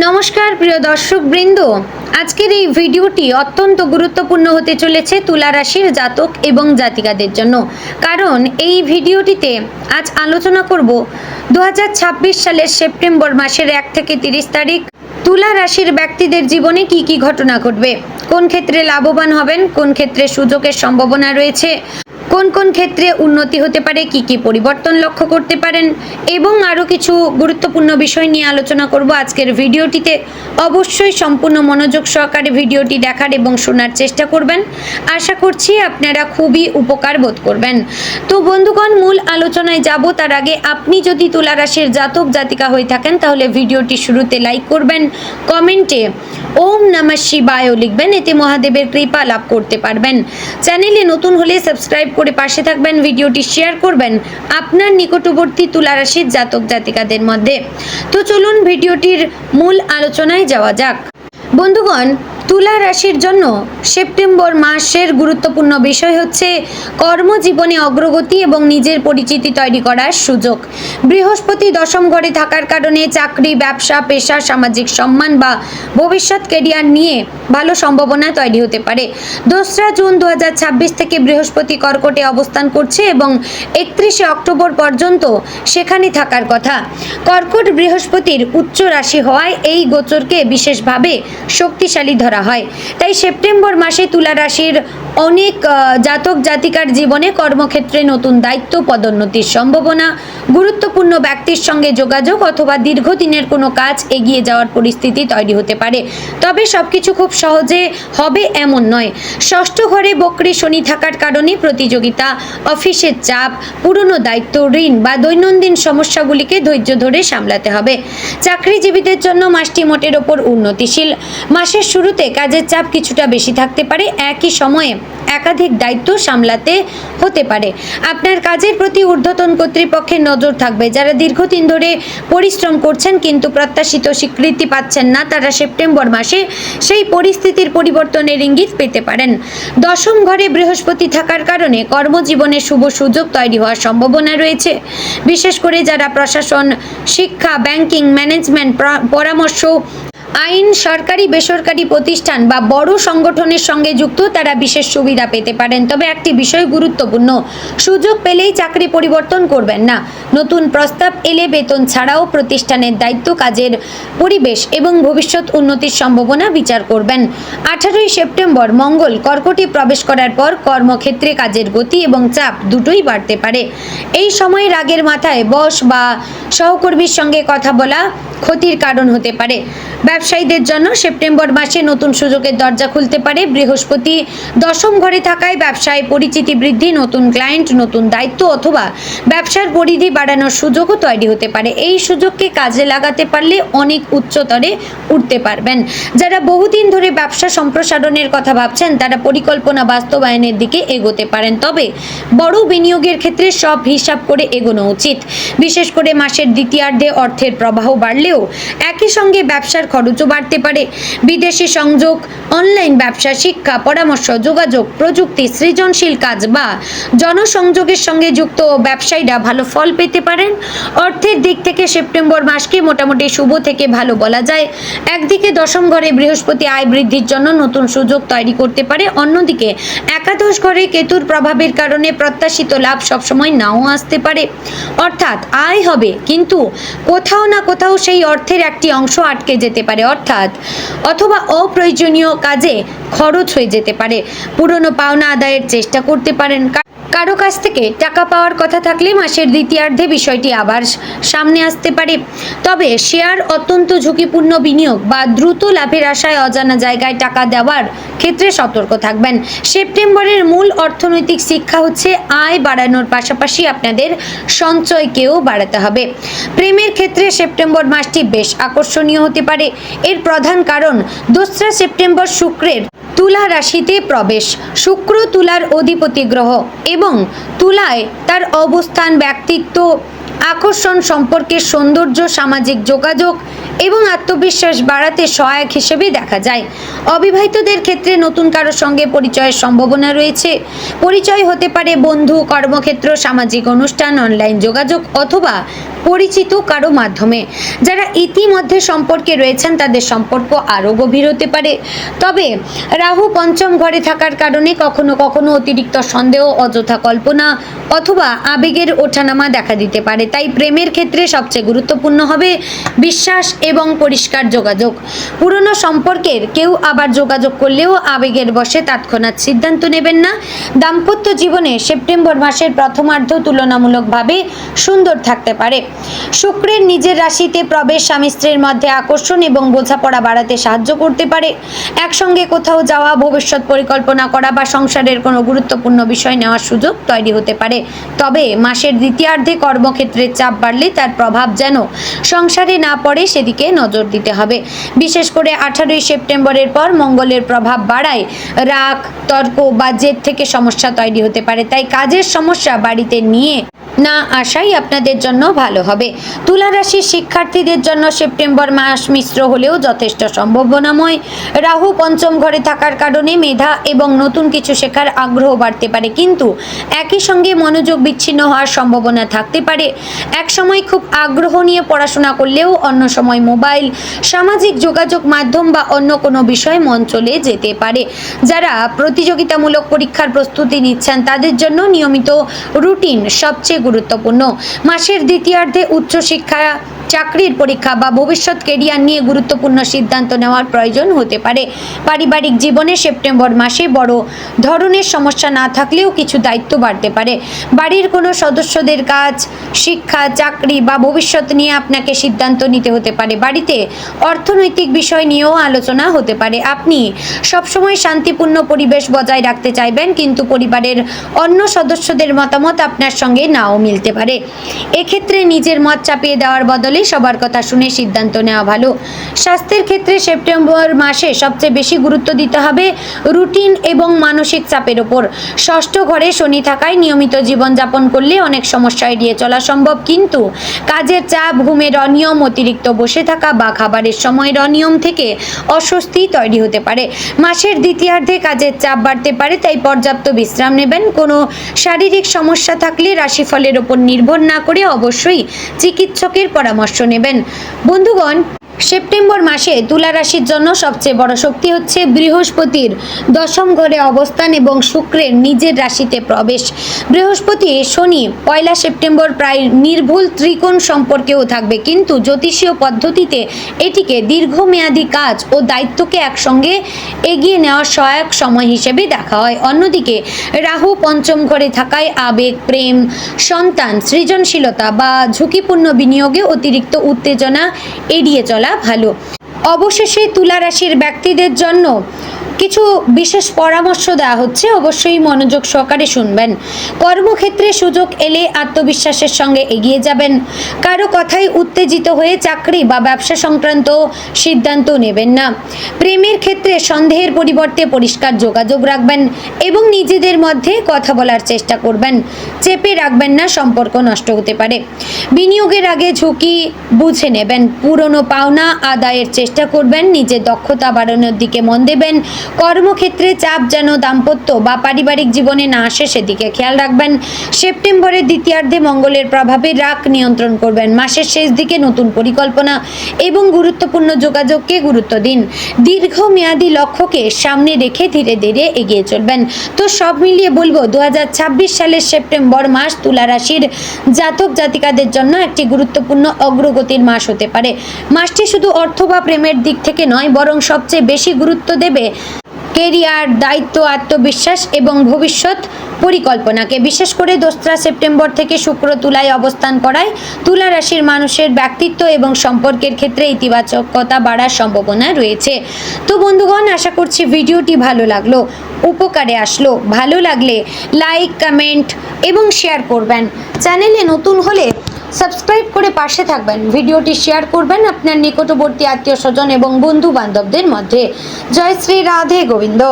নমস্কার প্রিয় দর্শকবৃন্দ, আজকের এই ভিডিওটি অত্যন্ত গুরুত্বপূর্ণ হতে চলেছে তুলা রাশির জাতক এবং জাতিকাদের জন্য। কারণ এই ভিডিওটিতে আজ আলোচনা করব 2026 সালের সেপ্টেম্বর মাসের 1 থেকে 30 তারিখ তুলা রাশির ব্যক্তিদের জীবনে কি কি ঘটনা ঘটবে, কোন ক্ষেত্রে লাভবান হবেন, কোন ক্ষেত্রে সুযোগের সম্ভাবনা রয়েছে, কোন কোন ক্ষেত্রে উন্নতি হতে পারে, কি কি পরিবর্তন লক্ষ্য করতে পারেন এবং আরও কিছু গুরুত্বপূর্ণ বিষয় নিয়ে আলোচনা করব আজকের ভিডিওটিতে। অবশ্যই সম্পূর্ণ মনোযোগ সহকারে ভিডিওটি দেখার এবং শোনার চেষ্টা করবেন। আশা করছি আপনারা খুবই উপকার বোধ করবেন। তো বন্ধুগণ, মূল আলোচনায় যাব তার আগে আপনি যদি তুলা রাশির জাতক জাতিকা হয়ে থাকেন তাহলে ভিডিওটি শুরুতে লাইক করবেন, কমেন্টে ওম নমঃ শিবায় লিখবেন, এতে মহাদেবের কৃপা লাভ করতে পারবেন। চ্যানেলে নতুন হলে সাবস্ক্রাইব করে পাশে থাকবেন, ভিডিওটি শেয়ার করবেন আপনার নিকটবর্তী তুলা রাশির জাতক জাতিকাদের মধ্যে। তো চলুন ভিডিওটির মূল আলোচনায় যাওয়া যাক। বন্ধুগণ, তুলা রাশির জন্য সেপ্টেম্বর মাসের গুরুত্বপূর্ণ বিষয় হচ্ছে কর্মজীবনে অগ্রগতি এবং নিজের পরিচিতি তৈরি করার সুযোগ। বৃহস্পতি দশম ঘরে থাকার কারণে চাকরি, ব্যবসা, পেশা, সামাজিক সম্মান বা ভবিষ্যৎ ক্যারিয়ার নিয়ে ভালো সম্ভাবনা তৈরি হতে পারে। 2রা জুন 2026 থেকে বৃহস্পতি কর্কটে অবস্থান করছে এবং 31শে অক্টোবর পর্যন্ত সেখানে থাকার কথা। কর্কট বৃহস্পতির উচ্চ রাশি হওয়ায় এই গোচরকে বিশেষভাবে শক্তিশালী ধরা হয়। তাই সেপ্টেম্বর মাসে তুলা রাশির অনেক জাতক জাতিকার জীবনে কর্মক্ষেত্রে নতুন দায়িত্ব, পদোন্নতির সম্ভাবনা, গুরুত্বপূর্ণ ব্যক্তির সঙ্গে যোগাযোগ অথবা দীর্ঘদিনের কোনো কাজ এগিয়ে যাওয়ার পরিস্থিতি তৈরি হতে পারে। তবে সবকিছু খুব সহজে হবে এমন নয়। ষষ্ঠ ঘরে বক্রী শনি থাকার কারণে প্রতিযোগিতা, অফিসের চাপ, পুরনো দায়িত্ব, ঋণ বা দৈনন্দিন সমস্যাগুলিকে ধৈর্য ধরে সামলাতে হবে। চাকরিজীবীদের জন্য মাসটি মোটের ওপর উন্নতিশীল। মাসের শুরুতে কাজের চাপ কিছুটা বেশি থাকতে পারে, একই সময়ে একাধিক দায়িত্ব সামলাতে হতে পারে। আপনার কাজের প্রতি ঊর্ধ্বতন কর্তৃপক্ষের নজর থাকবে। যারা দীর্ঘদিন ধরে পরিশ্রম করছেন কিন্তু প্রত্যাশিত স্বীকৃতি পাচ্ছেন না, তারা সেপ্টেম্বর মাসে সেই পরিস্থিতির পরিবর্তনের ইঙ্গিত পেতে পারেন। দশম ঘরে বৃহস্পতি থাকার কারণে কর্মজীবনে শুভ সুযোগ তৈরি হওয়ার সম্ভাবনা রয়েছে। বিশেষ করে যারা প্রশাসন, শিক্ষা, ব্যাংকিং, ম্যানেজমেন্ট, পরামর্শ, আইন, সরকারি বেসরকারি প্রতিষ্ঠান বা বড় সংগঠনের সঙ্গে যুক্ত, তারা বিশেষ সুবিধা পেতে পারেন। তবে একটি বিষয় গুরুত্বপূর্ণ, সুযোগ পেলেই চাকরি পরিবর্তন করবেন না। নতুন প্রস্তাব এলে বেতন ছাড়াও প্রতিষ্ঠানের দায়িত্ব, কাজের পরিবেশ এবং ভবিষ্যৎ উন্নতির সম্ভাবনা বিচার করবেন। 18ই সেপ্টেম্বর মঙ্গল কর্কটে প্রবেশ করার পর কর্মক্ষেত্রে কাজের গতি এবং চাপ দুটোই বাড়তে পারে। এই সময় রাগের মাথায় বস বা সহকর্মীর সঙ্গে কথা বলা ক্ষতির কারণ হতে পারে। ব্যবসায়ীদের জন্য সেপ্টেম্বর মাসে নতুন সুযোগের দরজা খুলতে পারে। বৃহস্পতি দশম ঘরে থাকায় ব্যবসায় পরিচিতি বৃদ্ধি, নতুন ক্লায়েন্ট, নতুন দায়িত্ব অথবা ব্যবসার পরিধি বাড়ানোর সুযোগও তৈরি হতে পারে। এই সুযোগকে কাজে লাগাতে পারলে অনেক উচ্চতরে উঠতে পারবেন। যারা বহুদিন ধরে ব্যবসা সম্প্রসারণের কথা ভাবছেন তারা পরিকল্পনা বাস্তবায়নের দিকে এগোতে পারেন। তবে বড় বিনিয়োগের ক্ষেত্রে সব হিসাব করে এগোনো উচিত। বিশেষ করে মাসের দ্বিতীয়ার্ধে অর্থের প্রবাহ বাড়লেও একই সঙ্গে ব্যবসার খরচও বাড়তে পারে। বিদেশি সংযোগ, অনলাইন ব্যবসা, শিক্ষা, পরামর্শ, যোগাযোগ, প্রযুক্তি, সৃজনশীল কাজ বা জনসংযোগের সঙ্গে যুক্ত ব্যবসায়ীরা ভালো ফল পেতে পারেন। অর্থের দিক থেকে সেপ্টেম্বর মাসকে মোটামুটি শুভ থেকে ভালো বলা যায়। একদিকে দশম ঘরে বৃহস্পতি আয় বৃদ্ধির জন্য নতুন সুযোগ তৈরি করতে পারে, অন্যদিকে একাদশ ঘরে কেতুর প্রভাবের কারণে প্রত্যাশিত লাভ সবসময় নাও আসতে পারে। অর্থাৎ আয় হবে কিন্তু কোথাও না কোথাও সেই অর্থের একটি অংশ আটকে যেতে পারে, অথবা অপ্রয়োজনীয় কাজে খরচ হয়ে যেতে পারে। পুরনো পাওনা আদায়ের চেষ্টা করতে পারেন। কারো কাছ থেকে টাকা পাওয়ার কথা থাকলে মাসের দ্বিতীয়ার্ধে বিষয়টি আবার সামনে আসতে পারে। তবে শেয়ার অত্যন্ত ঝুঁকিপূর্ণ বিনিয়োগ বা দ্রুত লাভের আশায় অজানা জায়গায় টাকা দেওয়ার ক্ষেত্রে সতর্ক থাকবেন। সেপ্টেম্বরের মূল অর্থনৈতিক শিক্ষা হচ্ছে আয় বাড়ানোর পাশাপাশি আপনাদের সঞ্চয়কেও বাড়াতে হবে। প্রেমের ক্ষেত্রে সেপ্টেম্বর মাসটি বেশ আকর্ষণীয় হতে পারে। এর প্রধান কারণ 2রা সেপ্টেম্বর শুক্রের তুলা রাশিতে প্রবেশ। শুক্র তুলার অধিপতি গ্রহ এবং তুলায় তার অবস্থান ব্যক্তিত্ব, আকর্ষণ, সম্পর্কের সৌন্দর্য, সামাজিক যোগাযোগ এবং আত্মবিশ্বাস বাড়াতে সহায়ক হিসেবে দেখা যায়। অবিবাহিতদের ক্ষেত্রে নতুন কারোর সঙ্গে পরিচয়ের সম্ভাবনা রয়েছে। পরিচয় হতে পারে বন্ধু, কর্মক্ষেত্র, সামাজিক অনুষ্ঠান, অনলাইন যোগাযোগ অথবা পরিচিত কারো মাধ্যমে। যারা ইতিমধ্যে সম্পর্কে রয়েছেন তাদের সম্পর্ক আরও গভীর হতে পারে। তবে রাহু পঞ্চম ঘরে থাকার কারণে কখনো কখনো অতিরিক্ত সন্দেহ, অযথা কল্পনা অথবা আবেগের ওঠানামা দেখা দিতে পারে। তাই প্রেমের ক্ষেত্রে সবচেয়ে গুরুত্বপূর্ণ হবে বিশ্বাস এবং পরিষ্কার যোগাযোগ। পুরনো সম্পর্কের কেউ আবার যোগাযোগ করলেও আবেগের বশে তৎক্ষণাৎ সিদ্ধান্ত নেবেন না। দাম্পত্য জীবনে সেপ্টেম্বর মাসের প্রথমার্ধ তুলনামূলকভাবে সুন্দর থাকতে পারে। শুক্রের নিজের রাশিতে প্রবেশ স্বামী স্ত্রীর মধ্যে আকর্ষণ এবং বোঝাপড়া বাড়াতে সাহায্য করতে পারে। একসঙ্গে কোথাও যাওয়া, ভবিষ্যৎ পরিকল্পনা করা বা সংসারের কোনো গুরুত্বপূর্ণ বিষয় নেওয়ার সুযোগ তৈরি হতে পারে। তবে মাসের দ্বিতীয়ার্ধে কর্মক্ষেত্রে চাপ বাড়লে তার প্রভাব যেন সংসারে না পড়ে সেদিকে নজর দিতে হবে। বিশেষ করে 18ই সেপ্টেম্বরের পর মঙ্গলের প্রভাব বাড়ায় রাগ, তর্ক বা জেদ থেকে সমস্যা তৈরি হতে পারে। তাই কাজের সমস্যা বাড়িতে নিয়ে না আসাই আপনাদের জন্য ভালো হবে। তুলা রাশির শিক্ষার্থীদের জন্য সেপ্টেম্বর মাস মিশ্র হলেও যথেষ্ট সম্ভাবনাময়। রাহু পঞ্চম ঘরে থাকার কারণে মেধা এবং নতুন কিছু শেখার আগ্রহ বাড়তে পারে, কিন্তু একই সঙ্গে মনোযোগ বিচ্ছিন্ন হওয়ার সম্ভাবনা থাকতে পারে। এক সময় খুব আগ্রহ নিয়ে পড়াশোনা করলেও অন্য সময় মোবাইল, সামাজিক যোগাযোগ মাধ্যম বা অন্য কোনো বিষয়ে মন চলে যেতে পারে। যারা প্রতিযোগিতামূলক পরীক্ষার প্রস্তুতি নিচ্ছেন তাদের জন্য নিয়মিত রুটিন সবচেয়ে গুরুত্বপূর্ণ। মাসের দ্বিতীয়ার্ধে উচ্চশিক্ষা, চাকরির পরীক্ষা বা ভবিষ্যৎ কেরিয়ার নিয়ে গুরুত্বপূর্ণ সিদ্ধান্ত নেওয়ার প্রয়োজন হতে পারে। পারিবারিক জীবনে সেপ্টেম্বর মাসে বড় ধরনের সমস্যা না থাকলেও কিছু দায়িত্ব বাড়তে পারে। বাড়ির কোনো সদস্যদের কাজ, শিক্ষা, চাকরি বা ভবিষ্যৎ নিয়ে আপনাকে সিদ্ধান্ত নিতে হতে পারে। বাড়িতে অর্থনৈতিক বিষয় নিয়েও আলোচনা হতে পারে। আপনি সবসময় শান্তিপূর্ণ পরিবেশ বজায় রাখতে চাইবেন, কিন্তু পরিবারের অন্য সদস্যদের মতামত আপনার সঙ্গে নাও মিলতে পারে। এক্ষেত্রে নিজের মত চাপিয়ে দেওয়ার বদলে সবার কথা শুনে সিদ্ধান্ত নেওয়া ভালো। স্বাস্থ্যের ক্ষেত্রে সেপ্টেম্বর মাসে সবচেয়ে বেশি গুরুত্ব দিতে হবে রুটিন এবং মানসিক চাপের ওপর। ষষ্ঠ ঘরে শনি থাকায় নিয়মিত জীবনযাপন করলে অনেক সমস্যা এড়িয়ে চলা সম্ভব, কিন্তু কাজের চাপ, ঘুমের অনিয়ম, অতিরিক্ত বসে থাকা বা খাবারের সময়ের অনিয়ম থেকে অস্বস্তি তৈরি হতে পারে। মাসের দ্বিতীয়ার্ধে কাজের চাপ বাড়তে পারে, তাই পর্যাপ্ত বিশ্রাম নেবেন। কোনো শারীরিক সমস্যা থাকলে রাশিফলের ওপর নির্ভর না করে অবশ্যই চিকিৎসকের পরামর্শ নেবেন। বন্ধুগণ, সেপ্টেম্বর মাসে তুলা রাশির জন্য সবচেয়ে বড় শক্তি হচ্ছে বৃহস্পতির দশম ঘরে অবস্থান এবং শুক্রের নিজের রাশিতে প্রবেশ। বৃহস্পতি শনি 1 সেপ্টেম্বর প্রায় নির্ভুল ত্রিকোণ সম্পর্কেও থাকবে, কিন্তু জ্যোতিষীয় পদ্ধতিতে এটিকে দীর্ঘমেয়াদী কাজ ও দায়িত্বকে একসঙ্গে এগিয়ে নেওয়ার সহায়ক সময় হিসেবে দেখা হয়। অন্যদিকে রাহু পঞ্চম ঘরে থাকায় আবেগ, প্রেম, সন্তান, সৃজনশীলতা বা ঝুঁকিপূর্ণ বিনিয়োগে অতিরিক্ত উত্তেজনা এড়িয়ে চলা ভালো। অবশেষে তুলা রাশির ব্যক্তিদের জন্য কিছু বিশেষ পরামর্শ দেওয়া হচ্ছে, অবশ্যই মনোযোগ সহকারে শুনবেন। কর্মক্ষেত্রে সুযোগ এলে আত্মবিশ্বাসের সঙ্গে এগিয়ে যাবেন। কারো কথায় উত্তেজিত হয়ে চাকরি বা ব্যবসা সংক্রান্ত সিদ্ধান্ত নেবেন না। প্রেমের ক্ষেত্রে সন্দেহের পরিবর্তে পরিষ্কার যোগাযোগ রাখবেন এবং নিজেদের মধ্যে কথা বলার চেষ্টা করবেন। চেপে রাখবেন না, সম্পর্ক নষ্ট হতে পারে। বিনিয়োগের আগে ঝুঁকি বুঝে নেবেন। পুরনো পাওনা আদায়ের চেষ্টা করবেন। নিজের দক্ষতা বাড়ানোর দিকে মন দেবেন। কর্মক্ষেত্রে চাপ যেন দাম্পত্য বা পারিবারিক জীবনে না আসে সেদিকে খেয়াল রাখবেন। সেপ্টেম্বরের দ্বিতীয়ার্ধে মঙ্গলের প্রভাবে রাগ নিয়ন্ত্রণ করবেন। মাসের শেষ দিকে নতুন পরিকল্পনা এবং গুরুত্বপূর্ণ যোগাযোগকে গুরুত্ব দিন। দীর্ঘমেয়াদী লক্ষ্যকে সামনে রেখে ধীরে ধীরে এগিয়ে চলবেন। তো সব মিলিয়ে বলবো 2026 সালের সেপ্টেম্বর মাস তুলা রাশির জাতক জাতিকাদের জন্য একটি গুরুত্বপূর্ণ অগ্রগতির মাস হতে পারে। মাসটি শুধু অর্থ বা প্রেমের দিক থেকে নয়, বরং সবচেয়ে বেশি গুরুত্ব দেবে কেরিয়ার, দায়িত্ব, আত্মবিশ্বাস এবং ভবিষ্যৎ পরিকল্পনাকে। বিশেষ করে 2 সেপ্টেম্বর থেকে শুক্র তুলায় অবস্থান করায় তুলা রাশির মানুষের ব্যক্তিত্ব এবং সম্পর্কের ক্ষেত্রে ইতিবাচকতা বাড়ার সম্ভাবনা রয়েছে। তো বন্ধুগণ, আশা করছি ভিডিওটি ভালো লাগলো, উপকারে আসলো। ভালো লাগলে লাইক, কমেন্ট এবং শেয়ার করবেন। চ্যানেলে নতুন হলে সাবস্ক্রাইব করে পাশে থাকবেন। ভিডিওটি শেয়ার করবেন আপনার নিকটবর্তী আত্মীয় স্বজন এবং বন্ধু বান্ধবদের মধ্যে। জয় শ্রী রাধে গোবিন্দ।